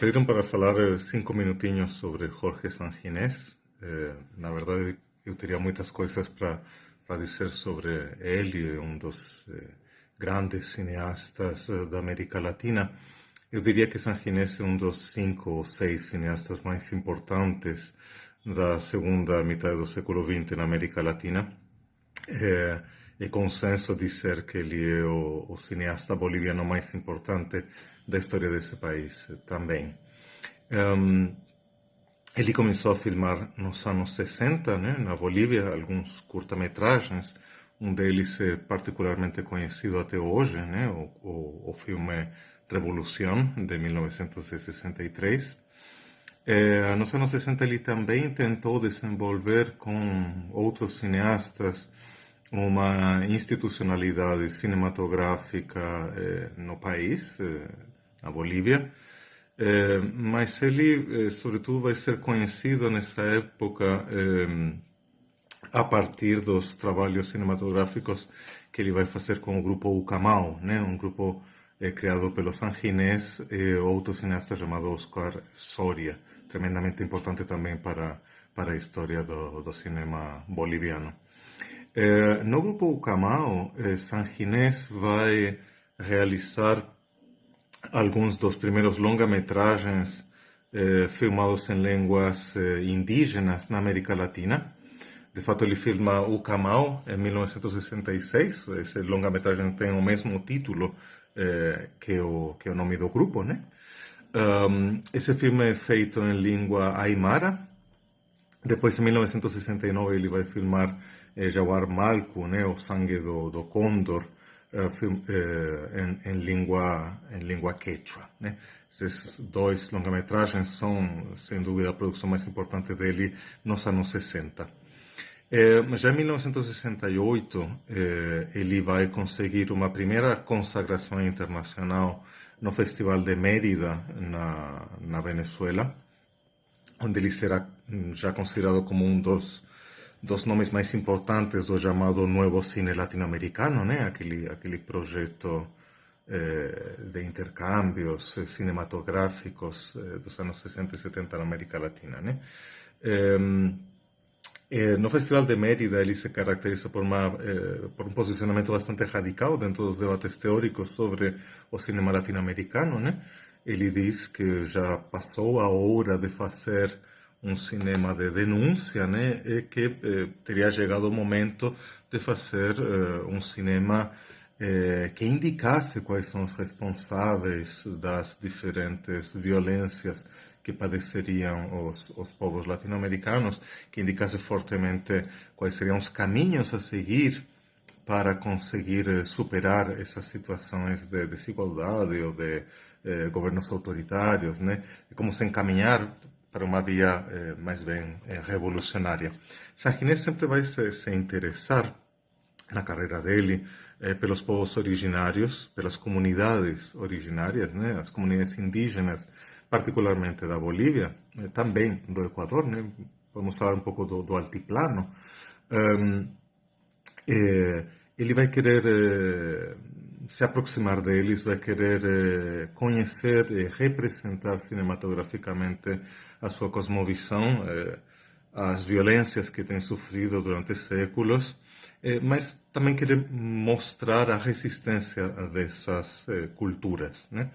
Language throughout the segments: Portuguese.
pediram para falar 5 minutinhos sobre Jorge Sanginés. Na verdade, eu teria muitas coisas para dizer sobre ele, um dos grandes cineastas da América Latina. Eu diria que Sanginés é um dos 5 ou 6 cineastas mais importantes da segunda metade do século XX na América Latina. É consenso dizer que ele é o cineasta boliviano mais importante da história desse país também. Ele começou a filmar nos anos 60, né, na Bolívia, alguns curta-metragens. Um deles é particularmente conhecido até hoje, né, o filme Revolução, de 1963. Nos anos 60 ele também tentou desenvolver com outros cineastas uma institucionalidade cinematográfica no país, na Bolívia, mas ele, sobretudo, vai ser conhecido nessa época a partir dos trabalhos cinematográficos que ele vai fazer com o grupo Ucamau, né? Um grupo criado pelo Sanginés e outro cineasta chamado Oscar Soria, tremendamente importante também para a história do cinema boliviano. No grupo Ucamau, Sanginés vai realizar alguns dos primeiros longa-metragens filmados em línguas indígenas na América Latina. De fato, ele filma Ucamau em 1966. Esse longa-metragem tem o mesmo título que o nome do grupo, né? Esse filme é feito em língua aimara. Depois, em 1969, ele vai filmar Jaguar Malco, né, o sangue do Cóndor, em língua quechua, né? Esses 2 longa-metragens são, sem dúvida, a produção mais importante dele nos anos 60. Já em 1968, ele vai conseguir uma primeira consagração internacional no Festival de Mérida, na Venezuela, onde ele será já considerado como um dos nomes mais importantes do chamado Novo Cine Latino-Americano, né? Aquele projeto de intercâmbios cinematográficos dos anos 60 e 70 na América Latina, né? No Festival de Mérida, ele se caracteriza por um posicionamento bastante radical dentro dos debates teóricos sobre o cinema latino-americano, né? Ele diz que já passou a hora de fazer um cinema de denúncia, né? E que teria chegado o momento de fazer um cinema que indicasse quais são os responsáveis das diferentes violências que padeceriam os povos latino-americanos, que indicasse fortemente quais seriam os caminhos a seguir para conseguir superar essas situações de desigualdade ou de governos autoritários, né? E como se encaminhar para uma via mais bem revolucionária. Sanginés sempre vai se interessar, na carreira dele, pelos povos originários, pelas comunidades originárias, né? As comunidades indígenas, particularmente da Bolívia, também do Equador, né? Podemos falar um pouco do altiplano. Ele vai querer se aproximar deles, vai querer conhecer e representar cinematograficamente a sua cosmovisão, as violências que tem sofrido durante séculos, mas também querer mostrar a resistência dessas culturas, né?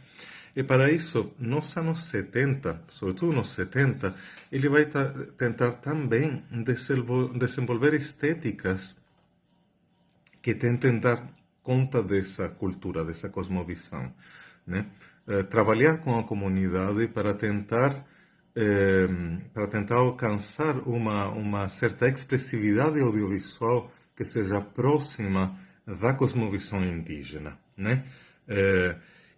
E para isso, nos anos 70, sobretudo nos 70, ele vai tentar também desenvolver estéticas que tentem dar conta dessa cultura, dessa cosmovisão, né? Trabalhar com a comunidade para tentar alcançar uma certa expressividade audiovisual que seja próxima da cosmovisão indígena, né?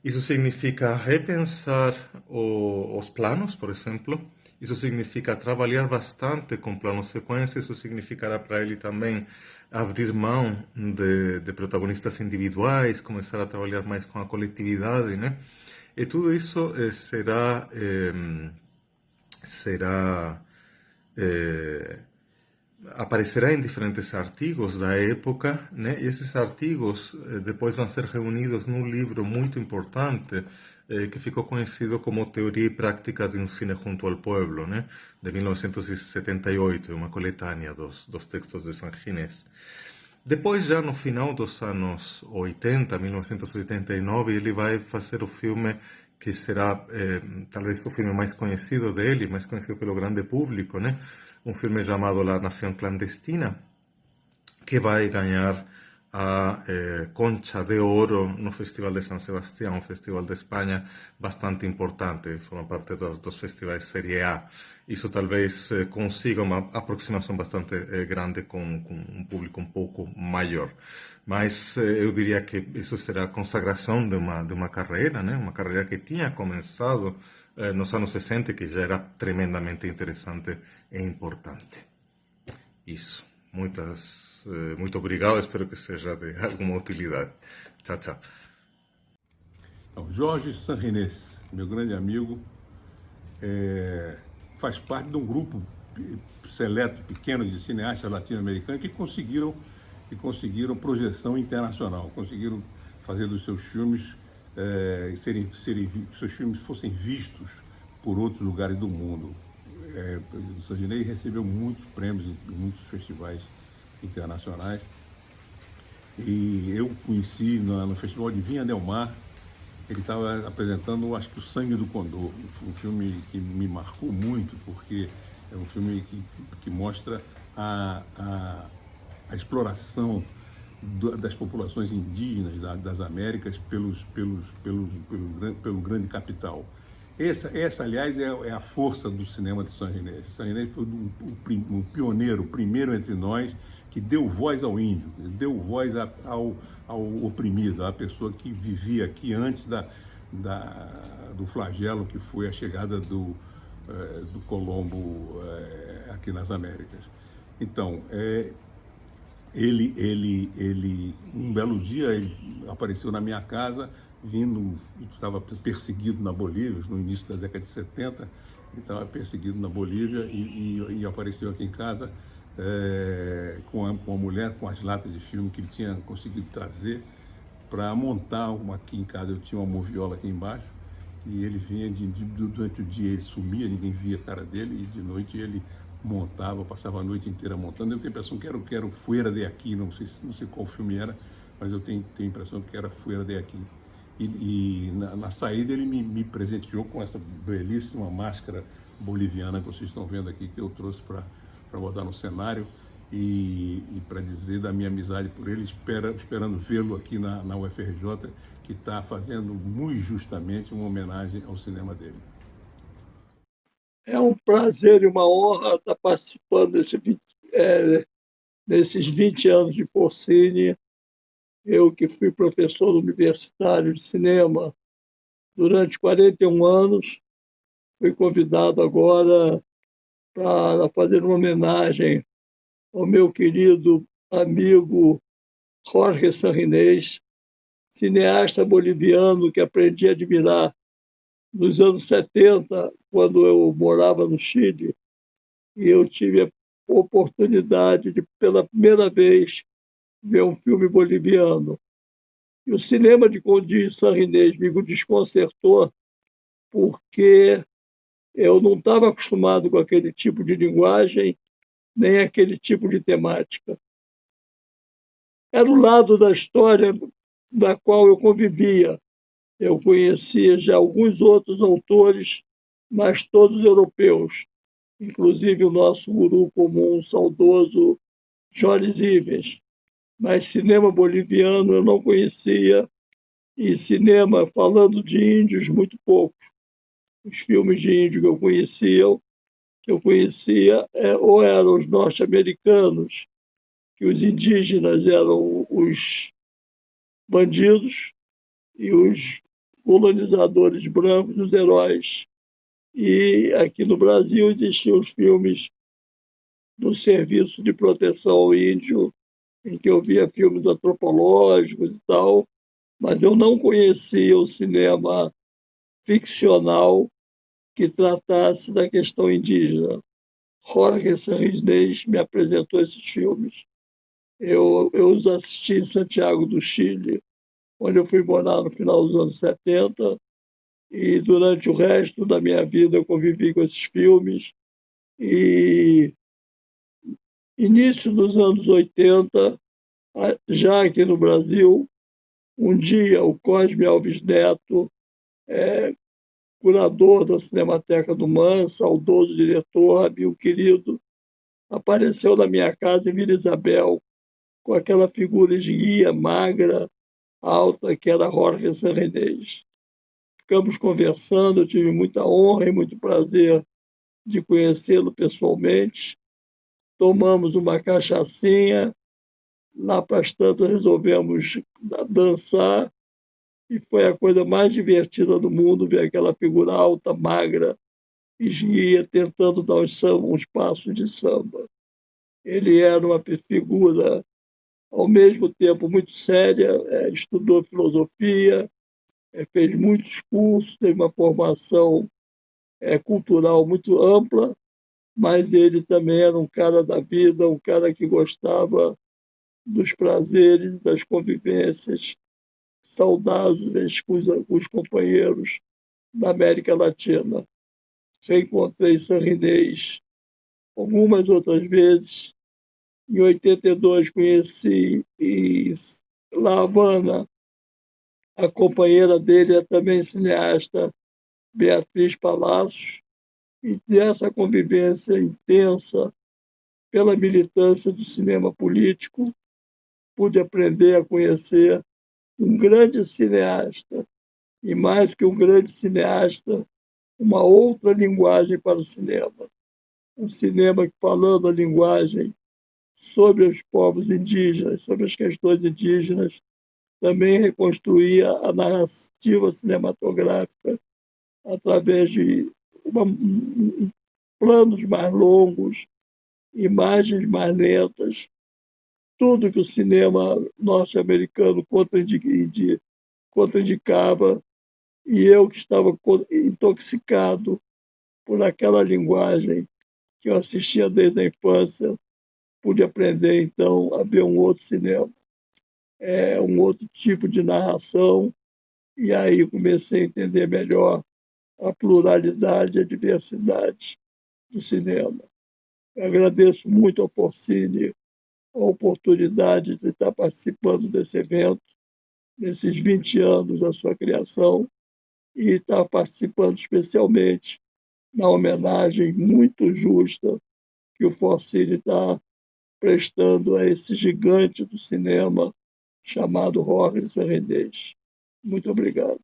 Isso significa repensar os planos, por exemplo. Isso significa trabalhar bastante com planos sequência. Isso significará para ele também abrir mão de protagonistas individuais, começar a trabalhar mais com a coletividade, né? E tudo isso aparecerá em diferentes artigos da época, né? E esses artigos depois vão ser reunidos num livro muito importante que ficou conhecido como Teoria e Prática de um Cine Junto ao Pueblo, né? De 1978, uma coletânea dos textos de Sanginés. Depois, já no final dos anos 80, 1989, ele vai fazer o filme que será talvez o filme mais conhecido dele, mais conhecido pelo grande público, né? Um filme chamado La Nación Clandestina, que vai ganhar a Concha de Oro no Festival de San Sebastián, um festival de Espanha bastante importante, forma parte dos festivais Série A. Isso talvez consiga uma aproximação bastante grande com um público um pouco maior. Mas eu diria que isso será a consagração de uma carreira, né? Uma carreira que tinha começado nos anos 60, que já era tremendamente interessante e importante. Isso. Muito obrigado. Espero que seja de alguma utilidade. Tchau, tchau. Então, Jorge Sanginés, meu grande amigo, faz parte de um grupo seleto, pequeno, de cineastas latino-americanos que conseguiram projeção internacional, conseguiram fazer dos seus filmes seus filmes fossem vistos por outros lugares do mundo. O Sanginés recebeu muitos prêmios em muitos festivais internacionais. E eu conheci no Festival de Vinha del Mar. Ele estava apresentando, acho que, O Sangue do Condor, um filme que me marcou muito, porque é um filme que mostra a exploração das populações indígenas das Américas pelo grande capital. Essa, aliás, é a força do cinema de Sanginés. Sanginés foi um pioneiro, o primeiro entre nós, que deu voz ao índio, deu voz ao oprimido, à pessoa que vivia aqui antes do flagelo que foi a chegada do Colombo aqui nas Américas. Então, um belo dia, ele apareceu na minha casa, estava perseguido na Bolívia, no início da década de 70, ele estava perseguido na Bolívia e apareceu aqui em casa com a mulher, com as latas de filme que ele tinha conseguido trazer para montar aqui em casa. Eu tinha uma moviola aqui embaixo e ele vinha, durante o dia ele sumia, ninguém via a cara dele, e de noite ele montava, passava a noite inteira montando. Eu tenho a impressão que era o Fuera de Aquí, não sei qual filme era, mas eu tenho a impressão que era Fuera de Aquí. E na saída ele me presenteou com essa belíssima máscara boliviana que vocês estão vendo aqui, que eu trouxe para botar no cenário e para dizer da minha amizade por ele, esperando vê-lo aqui na UFRJ, que está fazendo muito justamente uma homenagem ao cinema dele. É um prazer e uma honra estar participando desses 20 anos de Forcine. Eu, que fui professor universitário de cinema durante 41 anos, fui convidado agora para fazer uma homenagem ao meu querido amigo Jorge Sanginés, cineasta boliviano que aprendi a admirar nos anos 70, quando eu morava no Chile, e eu tive a oportunidade de, pela primeira vez, ver um filme boliviano. E o cinema de Sanginés me desconcertou, porque eu não estava acostumado com aquele tipo de linguagem, nem aquele tipo de temática. Era o lado da história da qual eu convivia. Eu conhecia já alguns outros autores, mas todos europeus, inclusive o nosso guru comum, saudoso Joris Ivens. Mas cinema boliviano eu não conhecia, e cinema falando de índios, muito pouco. Os filmes de índio que eu conhecia ou eram os norte-americanos, que os indígenas eram os bandidos e os colonizadores brancos, os heróis. E aqui no Brasil existiam os filmes do Serviço de Proteção ao Índio, em que eu via filmes antropológicos e tal, mas eu não conhecia o cinema ficcional que tratasse da questão indígena. Jorge Sanginés me apresentou esses filmes. Eu os assisti em Santiago do Chile, onde eu fui morar no final dos anos 70, e durante o resto da minha vida eu convivi com esses filmes. E início dos anos 80, já aqui no Brasil, um dia o Cosme Alves Neto, curador da Cinemateca do MAN, saudoso diretor, amigo querido, apareceu na minha casa em Vila Isabel com aquela figura esguia, magra, alta, que era Jorge Serrenez. Ficamos conversando, eu tive muita honra e muito prazer de conhecê-lo pessoalmente. Tomamos uma cachaçinha, lá para as tantas resolvemos dançar, e foi a coisa mais divertida do mundo ver aquela figura alta, magra, esguia, tentando dar uns passos de samba. Ele era uma figura, ao mesmo tempo, muito séria, estudou filosofia, fez muitos cursos, teve uma formação cultural muito ampla, mas ele também era um cara da vida, um cara que gostava dos prazeres, das convivências saudáveis com os companheiros da América Latina. Reencontrei Sarrinês algumas outras vezes. Em 82 conheci em La Havana a companheira dele, é também cineasta, Beatriz Palacios, e dessa convivência intensa pela militância do cinema político, pude aprender a conhecer um grande cineasta, e mais do que um grande cineasta, uma outra linguagem para o cinema. Um cinema que, falando a linguagem sobre os povos indígenas, sobre as questões indígenas, também reconstruía a narrativa cinematográfica através de planos mais longos, imagens mais lentas, tudo que o cinema norte-americano contraindicava, e eu que estava intoxicado por aquela linguagem que eu assistia desde a infância, pude aprender então a ver um outro cinema, um outro tipo de narração, e aí comecei a entender melhor a pluralidade e a diversidade do cinema. Eu agradeço muito ao Forcini a oportunidade de estar participando desse evento, nesses 20 anos da sua criação, e estar participando especialmente na homenagem muito justa que o Forcini está prestando a esse gigante do cinema chamado Jorge Serrenez. Muito obrigado.